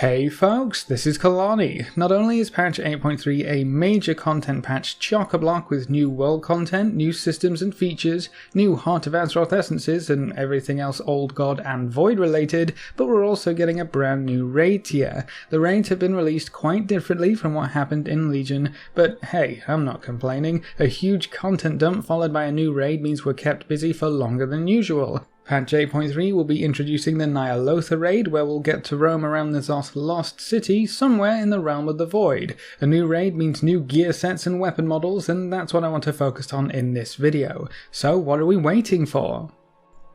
Hey folks, this is Kelani. Not only is patch 8.3 a major content patch chock-a-block with new world content, new systems and features, new Heart of Azeroth essences and everything else Old God and Void related, but we're also getting a brand new raid tier. The raids have been released quite differently from what happened in Legion, but hey, I'm not complaining. A huge content dump followed by a new raid means we're kept busy for longer than usual. Patch 8.3 will be introducing the ny'alotha raid, where we'll get to roam around the Zoth Lost City somewhere in the realm of the Void. A new raid means new gear sets and weapon models, and that's what I want to focus on in this video. So what are we waiting for?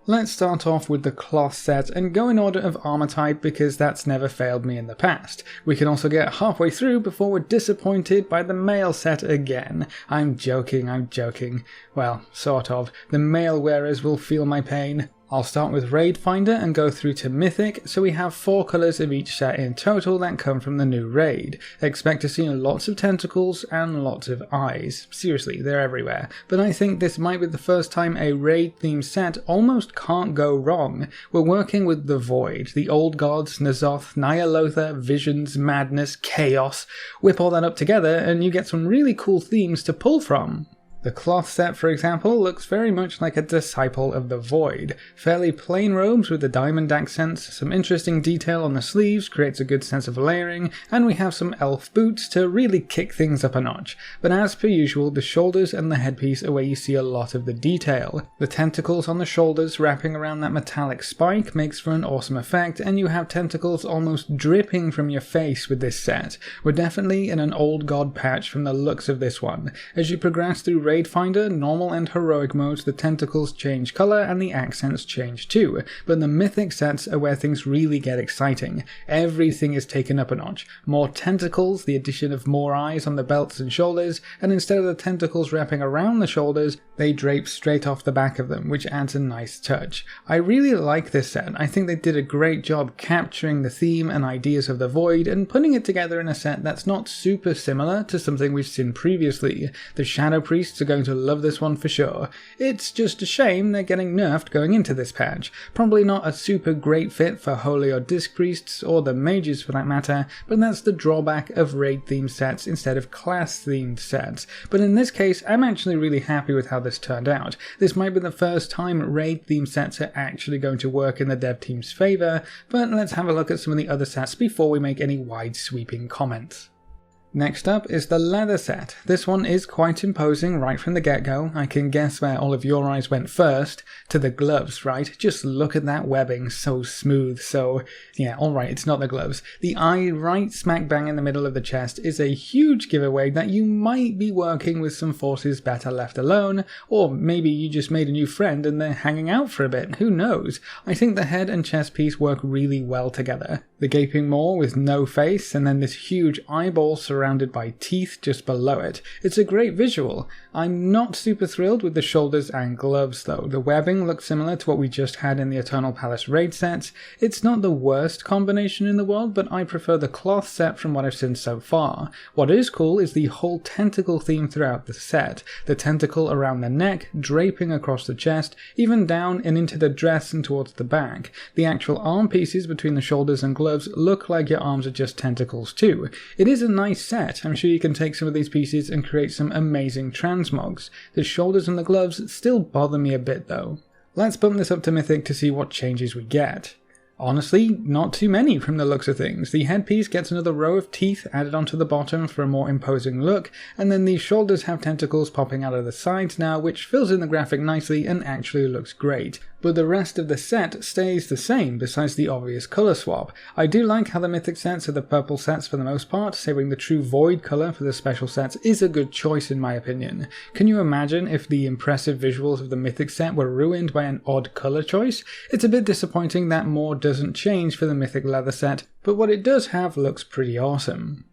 Let's start off with the cloth set and go in order of armor type because that's never failed me in the past. We can also get halfway through before we're disappointed by the mail set again. I'm joking. Well, sort of. The mail wearers will feel my pain. I'll start with Raid Finder and go through to Mythic, so we have 4 colours of each set in total that come from the new raid. Expect to see lots of tentacles and lots of eyes. Seriously, they're everywhere. But I think this might be the first time a raid themed set almost can't go wrong. We're working with the Void, the Old Gods, N'Zoth, ny'alotha, Visions, Madness, Chaos. Whip all that up together and you get some really cool themes to pull from. The cloth set, for example, looks very much like a disciple of the Void. Fairly plain robes with the diamond accents, some interesting detail on the sleeves creates a good sense of layering, and we have some elf boots to really kick things up a notch. But as per usual, the shoulders and the headpiece are where you see a lot of the detail. The tentacles on the shoulders wrapping around that metallic spike makes for an awesome effect, and you have tentacles almost dripping from your face with this set. We're definitely in an Old God patch from the looks of this one. As you progress through Raid Finder, normal and heroic modes, the tentacles change colour and the accents change too, but the mythic sets are where things really get exciting. Everything is taken up a notch. More tentacles, the addition of more eyes on the belts and shoulders, and instead of the tentacles wrapping around the shoulders, they drape straight off the back of them, which adds a nice touch. I really like this set. I think they did a great job capturing the theme and ideas of the Void and putting it together in a set that's not super similar to something we've seen previously. The Shadow Priests are going to love this one for sure. It's just a shame they're getting nerfed going into this patch. Probably not a super great fit for Holy or Disc Priests, or the Mages for that matter, but that's the drawback of raid themed sets instead of class themed sets. But in this case, I'm actually really happy with how this turned out. This might be the first time raid themed sets are actually going to work in the dev team's favour, but let's have a look at some of the other sets before we make any wide sweeping comments. Next up is the leather set. This one is quite imposing right from the get-go. I can guess where all of your eyes went first. To the gloves, right? Just look at that webbing, so smooth, so... yeah, alright, it's not the gloves. The eye right smack bang in the middle of the chest is a huge giveaway that you might be working with some forces better left alone, or maybe you just made a new friend and they're hanging out for a bit, who knows? I think the head and chest piece work really well together. The gaping maw with no face, and then this huge eyeball surrounded by teeth just below it. It's a great visual. I'm not super thrilled with the shoulders and gloves though. The webbing looks similar to what we just had in the Eternal Palace raid sets. It's not the worst combination in the world, but I prefer the cloth set from what I've seen so far. What is cool is the whole tentacle theme throughout the set. The tentacle around the neck, draping across the chest, even down and into the dress and towards the back. The actual arm pieces between the shoulders and gloves look like your arms are just tentacles too. It is a nice set. I'm sure you can take some of these pieces and create some amazing transmogs. The shoulders and the gloves still bother me a bit though. Let's bump this up to Mythic to see what changes we get. Honestly, not too many from the looks of things. The headpiece gets another row of teeth added onto the bottom for a more imposing look, and then the shoulders have tentacles popping out of the sides now, which fills in the graphic nicely and actually looks great. But the rest of the set stays the same besides the obvious colour swap. I do like how the mythic sets are the purple sets for the most part, saving the true void colour for the special sets is a good choice in my opinion. Can you imagine if the impressive visuals of the mythic set were ruined by an odd colour choice? It's a bit disappointing that more doesn't change for the mythic leather set, but what it does have looks pretty awesome.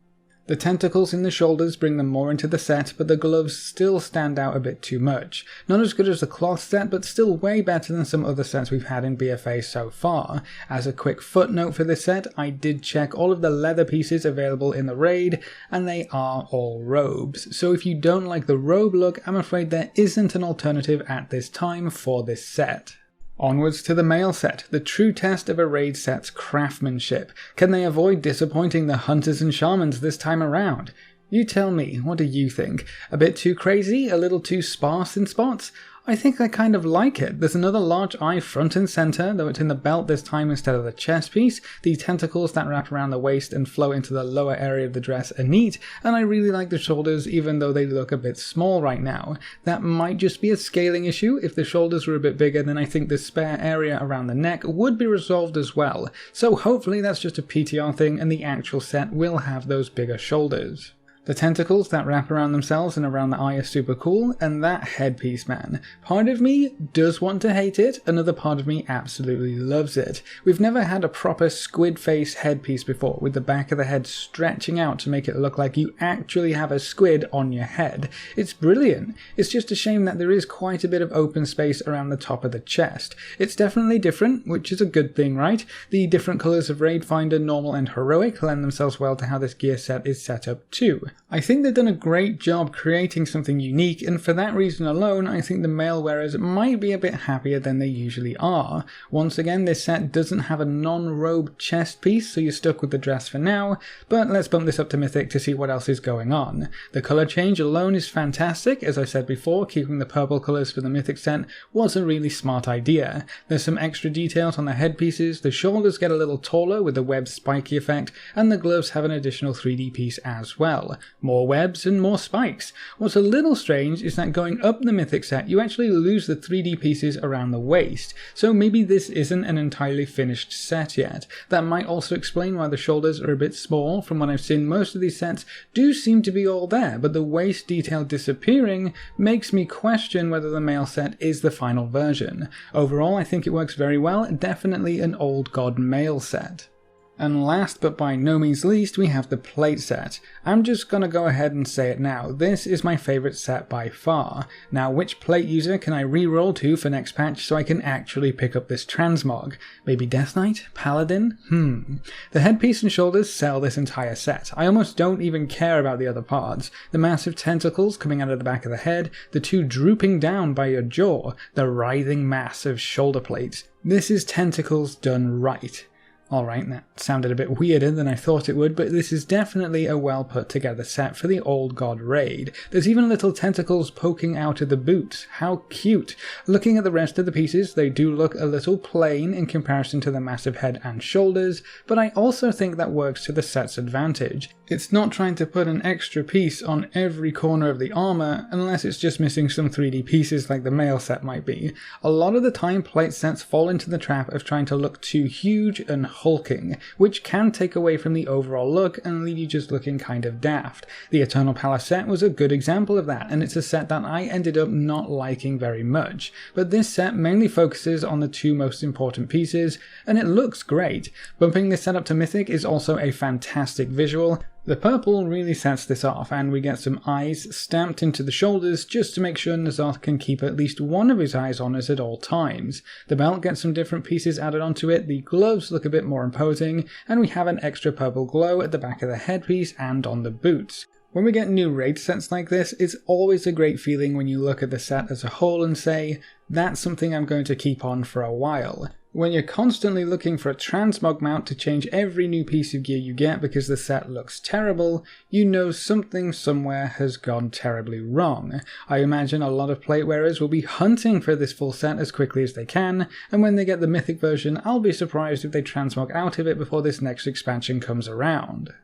The tentacles in the shoulders bring them more into the set, but the gloves still stand out a bit too much. Not as good as the cloth set, but still way better than some other sets we've had in BFA so far. As a quick footnote for this set, I did check all of the leather pieces available in the raid, and they are all robes. So if you don't like the robe look, I'm afraid there isn't an alternative at this time for this set. Onwards to the mail set, the true test of a raid set's craftsmanship. Can they avoid disappointing the hunters and shamans this time around? You tell me, what do you think? A bit too crazy? A little too sparse in spots? I think I kind of like it. There's another large eye front and center, though it's in the belt this time instead of the chest piece. The tentacles that wrap around the waist and flow into the lower area of the dress are neat, and I really like the shoulders even though they look a bit small right now. That might just be a scaling issue. If the shoulders were a bit bigger, then I think the spare area around the neck would be resolved as well. So hopefully that's just a PTR thing and the actual set will have those bigger shoulders. The tentacles that wrap around themselves and around the eye are super cool, and that headpiece, man. Part of me does want to hate it, another part of me absolutely loves it. We've never had a proper squid face headpiece before, with the back of the head stretching out to make it look like you actually have a squid on your head. It's brilliant. It's just a shame that there is quite a bit of open space around the top of the chest. It's definitely different, which is a good thing, right? The different colours of Raid Finder, Normal and Heroic lend themselves well to how this gear set is set up too. I think they've done a great job creating something unique, and for that reason alone I think the male wearers might be a bit happier than they usually are. Once again, this set doesn't have a non-robe chest piece, so you're stuck with the dress for now, but let's bump this up to Mythic to see what else is going on. The colour change alone is fantastic. As I said before, keeping the purple colours for the Mythic set was a really smart idea. There's some extra details on the headpieces, the shoulders get a little taller with the web spiky effect, and the gloves have an additional 3D piece as well. More webs and more spikes. What's a little strange is that going up the Mythic set you actually lose the 3D pieces around the waist, so maybe this isn't an entirely finished set yet. That might also explain why the shoulders are a bit small. From what I've seen, most of these sets do seem to be all there, but the waist detail disappearing makes me question whether the male set is the final version. Overall I think it works very well, definitely an old god male set. And last but by no means least, we have the plate set. I'm just gonna go ahead and say it now, this is my favourite set by far. Now which plate user can I reroll to for next patch so I can actually pick up this transmog? Maybe Death Knight? Paladin? The headpiece and shoulders sell this entire set. I almost don't even care about the other parts. The massive tentacles coming out of the back of the head, the two drooping down by your jaw, the writhing mass of shoulder plates. This is tentacles done right. Alright, that sounded a bit weirder than I thought it would, but this is definitely a well put together set for the old god raid. There's even little tentacles poking out of the boots. How cute! Looking at the rest of the pieces, they do look a little plain in comparison to the massive head and shoulders, but I also think that works to the set's advantage. It's not trying to put an extra piece on every corner of the armor unless it's just missing some 3D pieces like the male set might be. A lot of the time plate sets fall into the trap of trying to look too huge and hulking, which can take away from the overall look and leave you just looking kind of daft. The Eternal Palace set was a good example of that, and it's a set that I ended up not liking very much. But this set mainly focuses on the two most important pieces, and it looks great. Bumping this set up to Mythic is also a fantastic visual. The purple really sets this off, and we get some eyes stamped into the shoulders just to make sure N'Zoth can keep at least one of his eyes on us at all times. The belt gets some different pieces added onto it, the gloves look a bit more imposing, and we have an extra purple glow at the back of the headpiece and on the boots. When we get new raid sets like this, it's always a great feeling when you look at the set as a whole and say, that's something I'm going to keep on for a while. When you're constantly looking for a transmog mount to change every new piece of gear you get because the set looks terrible, you know something somewhere has gone terribly wrong. I imagine a lot of plate wearers will be hunting for this full set as quickly as they can, and when they get the Mythic version, I'll be surprised if they transmog out of it before this next expansion comes around.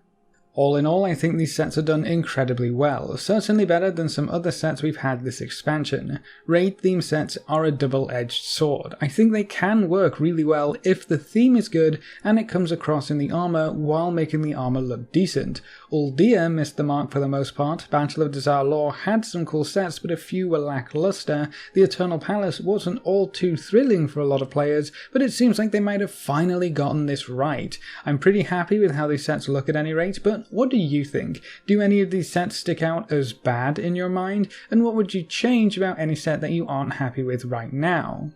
All in all, I think these sets are done incredibly well, certainly better than some other sets we've had this expansion. Raid theme sets are a double-edged sword. I think they can work really well if the theme is good and it comes across in the armor while making the armor look decent. Uldir missed the mark for the most part. Battle of Dazar'alor had some cool sets, but a few were lackluster. The Eternal Palace wasn't all too thrilling for a lot of players, but it seems like they might have finally gotten this right. I'm pretty happy with how these sets look at any rate, but what do you think? Do any of these sets stick out as bad in your mind? And what would you change about any set that you aren't happy with right now?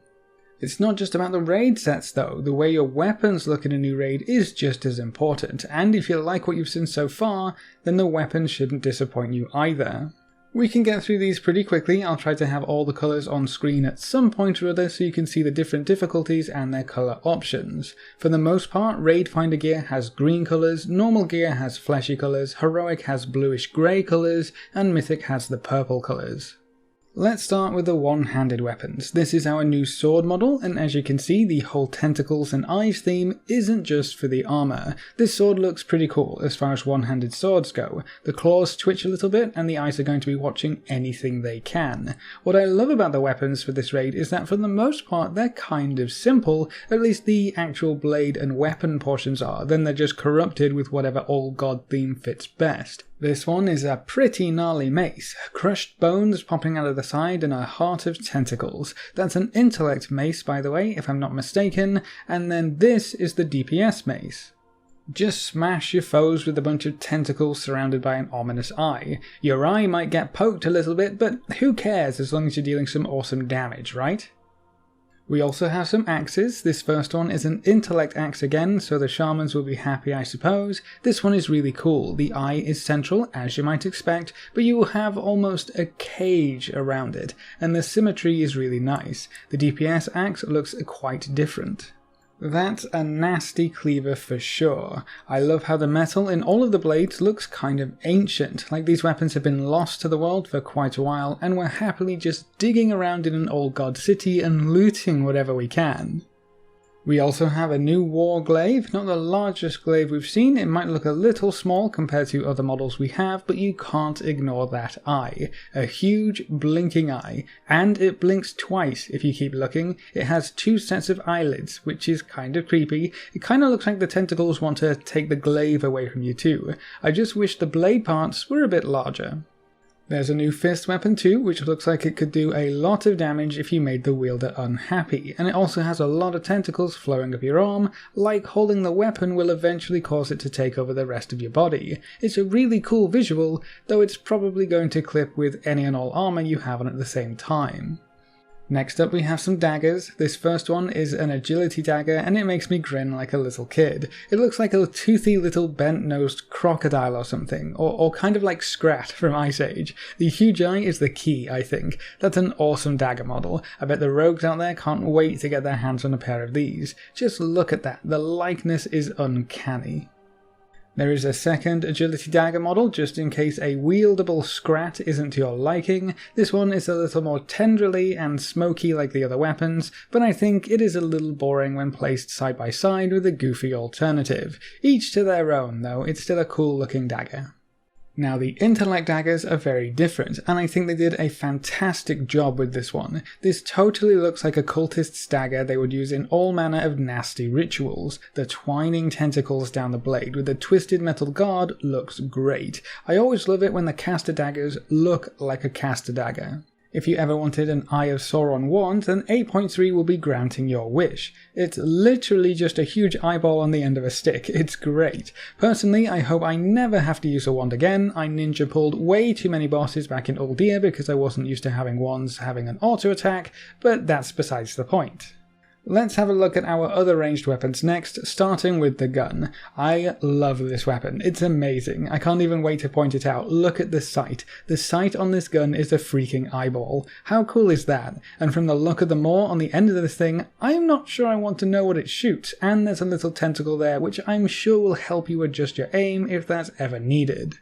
It's not just about the raid sets though, the way your weapons look in a new raid is just as important, and if you like what you've seen so far, then the weapons shouldn't disappoint you either. We can get through these pretty quickly. I'll try to have all the colours on screen at some point or other so you can see the different difficulties and their colour options. For the most part, Raid Finder gear has green colours, normal gear has fleshy colours, heroic has bluish grey colours, and mythic has the purple colours. Let's start with the one-handed weapons. This is our new sword model, and as you can see, the whole tentacles and eyes theme isn't just for the armour. This sword looks pretty cool as far as one-handed swords go. The claws twitch a little bit, and the eyes are going to be watching anything they can. What I love about the weapons for this raid is that for the most part they're kind of simple, at least the actual blade and weapon portions are, then they're just corrupted with whatever old god theme fits best. This one is a pretty gnarly mace, crushed bones popping out of the side and a heart of tentacles. That's an intellect mace, by the way, if I'm not mistaken, and then this is the DPS mace. Just smash your foes with a bunch of tentacles surrounded by an ominous eye. Your eye might get poked a little bit, but who cares as long as you're dealing some awesome damage, right? We also have some axes. This first one is an intellect axe again, so the shamans will be happy, I suppose. This one is really cool. The eye is central, as you might expect, but you will have almost a cage around it, and the symmetry is really nice. The DPS axe looks quite different. That's a nasty cleaver for sure. I love how the metal in all of the blades looks kind of ancient, like these weapons have been lost to the world for quite a while and we're happily just digging around in an old god city and looting whatever we can. We also have a new war glaive, not the largest glaive we've seen. It might look a little small compared to other models we have, but you can't ignore that eye. A huge blinking eye, and it blinks twice if you keep looking. It has two sets of eyelids, which is kind of creepy. It kind of looks like the tentacles want to take the glaive away from you too. I just wish the blade parts were a bit larger. There's a new fist weapon too, which looks like it could do a lot of damage if you made the wielder unhappy, and it also has a lot of tentacles flowing up your arm, like holding the weapon will eventually cause it to take over the rest of your body. It's a really cool visual, though it's probably going to clip with any and all armor you have on at the same time. Next up we have some daggers. This first one is an agility dagger and it makes me grin like a little kid. It looks like a toothy little bent-nosed crocodile or something, or kind of like Scrat from Ice Age. The huge eye is the key, I think. That's an awesome dagger model. I bet the rogues out there can't wait to get their hands on a pair of these. Just look at that, the likeness is uncanny. There is a second agility dagger model, just in case a wieldable Scrat isn't to your liking. This one is a little more tenderly and smoky like the other weapons, but I think it is a little boring when placed side by side with a goofy alternative. Each to their own though, it's still a cool looking dagger. Now the intellect daggers are very different, and I think they did a fantastic job with this one. This totally looks like a cultist's dagger they would use in all manner of nasty rituals. The twining tentacles down the blade with the twisted metal guard looks great. I always love it when the caster daggers look like a caster dagger. If you ever wanted an Eye of Sauron wand, then 8.3 will be granting your wish. It's literally just a huge eyeball on the end of a stick. It's great. Personally, I hope I never have to use a wand again. I ninja pulled way too many bosses back in Uldir because I wasn't used to having wands having an auto attack, but that's besides the point. Let's have a look at our other ranged weapons next, starting with the gun. I love this weapon. It's amazing. I can't even wait to point it out. Look at the sight. The sight on this gun is a freaking eyeball. How cool is that? And from the look of the maw on the end of this thing, I'm not sure I want to know what it shoots, and there's a little tentacle there which I'm sure will help you adjust your aim if that's ever needed.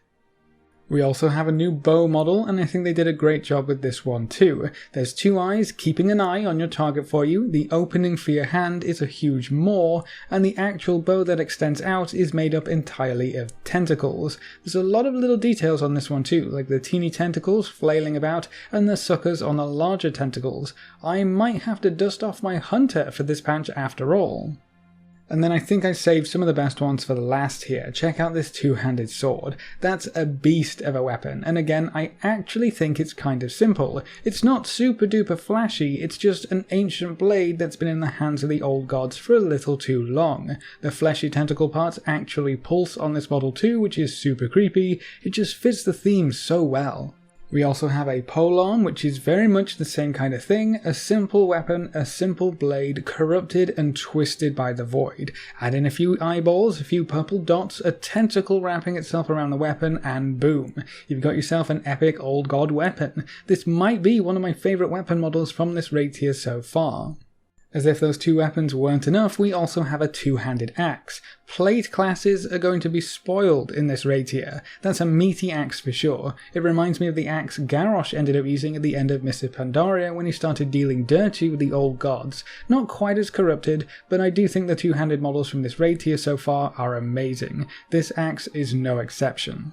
We also have a new bow model, and I think they did a great job with this one too. There's two eyes keeping an eye on your target for you, the opening for your hand is a huge maw, and the actual bow that extends out is made up entirely of tentacles. There's a lot of little details on this one too, like the teeny tentacles flailing about, and the suckers on the larger tentacles. I might have to dust off my hunter for this patch after all. And then I think I saved some of the best ones for the last here. Check out this two-handed sword. That's a beast of a weapon, and again, I actually think it's kind of simple. It's not super duper flashy, it's just an ancient blade that's been in the hands of the old gods for a little too long. The fleshy tentacle parts actually pulse on this model too, which is super creepy. It just fits the theme so well. We also have a polearm, which is very much the same kind of thing, a simple weapon, a simple blade, corrupted and twisted by the void. Add in a few eyeballs, a few purple dots, a tentacle wrapping itself around the weapon, and boom, you've got yourself an epic old god weapon. This might be one of my favourite weapon models from this raid tier so far. As if those two weapons weren't enough, we also have a two-handed axe. Plate classes are going to be spoiled in this raid tier. That's a meaty axe for sure. It reminds me of the axe Garrosh ended up using at the end of Mists of Pandaria when he started dealing dirty with the old gods. Not quite as corrupted, but I do think the two-handed models from this raid tier so far are amazing. This axe is no exception.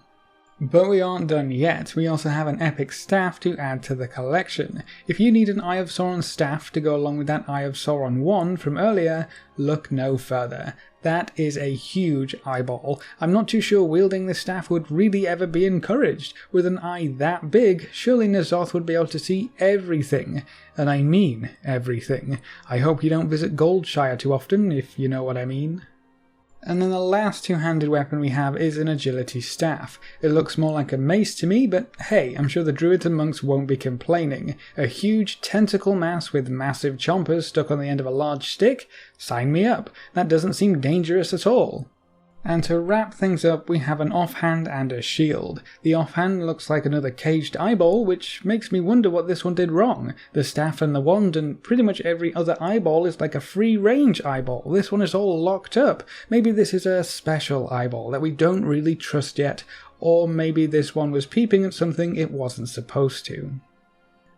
But we aren't done yet. We also have an epic staff to add to the collection. If you need an Eye of Sauron staff to go along with that Eye of Sauron wand from earlier, look no further. That is a huge eyeball. I'm not too sure wielding this staff would really ever be encouraged. With an eye that big, surely Ny'alotha would be able to see everything. And I mean everything. I hope you don't visit Goldshire too often, if you know what I mean. And then the last two-handed weapon we have is an agility staff. It looks more like a mace to me, but hey, I'm sure the druids and monks won't be complaining. A huge tentacle mass with massive chompers stuck on the end of a large stick? Sign me up. That doesn't seem dangerous at all. And to wrap things up, we have an offhand and a shield. The offhand looks like another caged eyeball, which makes me wonder what this one did wrong. The staff and the wand and pretty much every other eyeball is like a free-range eyeball. This one is all locked up. Maybe this is a special eyeball that we don't really trust yet. Or maybe this one was peeping at something it wasn't supposed to.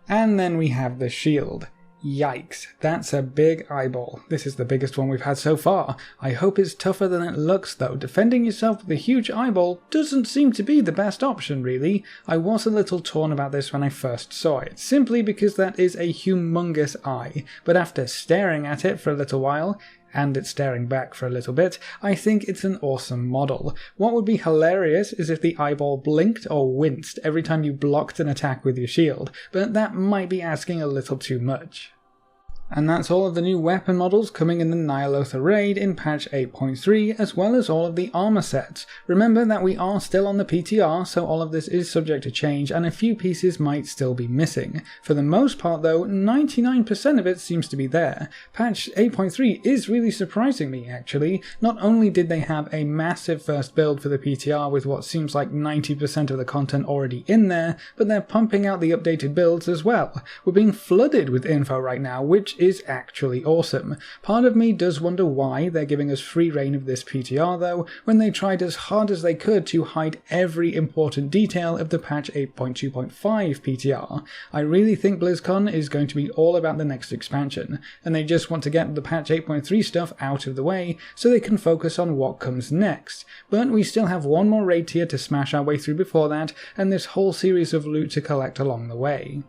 And then we have the shield. Yikes, that's a big eyeball. This is the biggest one we've had so far. I hope it's tougher than it looks though. Defending yourself with a huge eyeball doesn't seem to be the best option really. I was a little torn about this when I first saw it, simply because that is a humongous eye, but after staring at it for a little while, and it's staring back for a little bit, I think it's an awesome model. What would be hilarious is if the eyeball blinked or winced every time you blocked an attack with your shield, but that might be asking a little too much. And that's all of the new weapon models coming in the Ny'alotha raid in patch 8.3, as well as all of the armor sets. Remember that we are still on the PTR, so all of this is subject to change, and a few pieces might still be missing. For the most part though, 99% of it seems to be there. Patch 8.3 is really surprising me actually. Not only did they have a massive first build for the PTR with what seems like 90% of the content already in there, but they're pumping out the updated builds as well. We're being flooded with info right now, which is actually awesome. Part of me does wonder why they're giving us free reign of this PTR though, when they tried as hard as they could to hide every important detail of the patch 8.2.5 PTR. I really think BlizzCon is going to be all about the next expansion, and they just want to get the patch 8.3 stuff out of the way so they can focus on what comes next. But we still have one more raid tier to smash our way through before that, and this whole series of loot to collect along the way.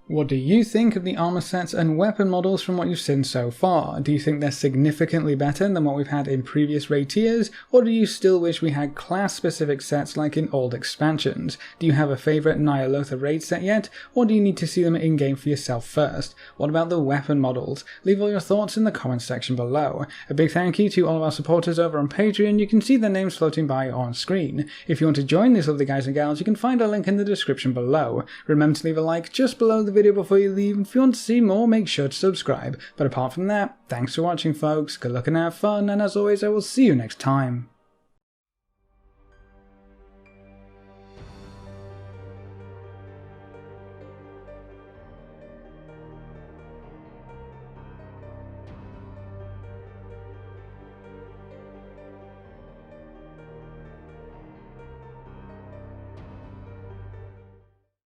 What do you think of the armor sets and weapon models from what you've seen so far? Do you think they're significantly better than what we've had in previous raid tiers, or do you still wish we had class-specific sets like in old expansions? Do you have a favourite Ny'alotha raid set yet, or do you need to see them in-game for yourself first? What about the weapon models? Leave all your thoughts in the comments section below. A big thank you to all of our supporters over on Patreon. You can see their names floating by on screen. If you want to join these lovely guys and gals, you can find a link in the description below. Remember to leave a like just below the video before you leave. If you want to see more, make sure to subscribe. But apart from that, thanks for watching folks, good luck and have fun, and as always I will see you next time.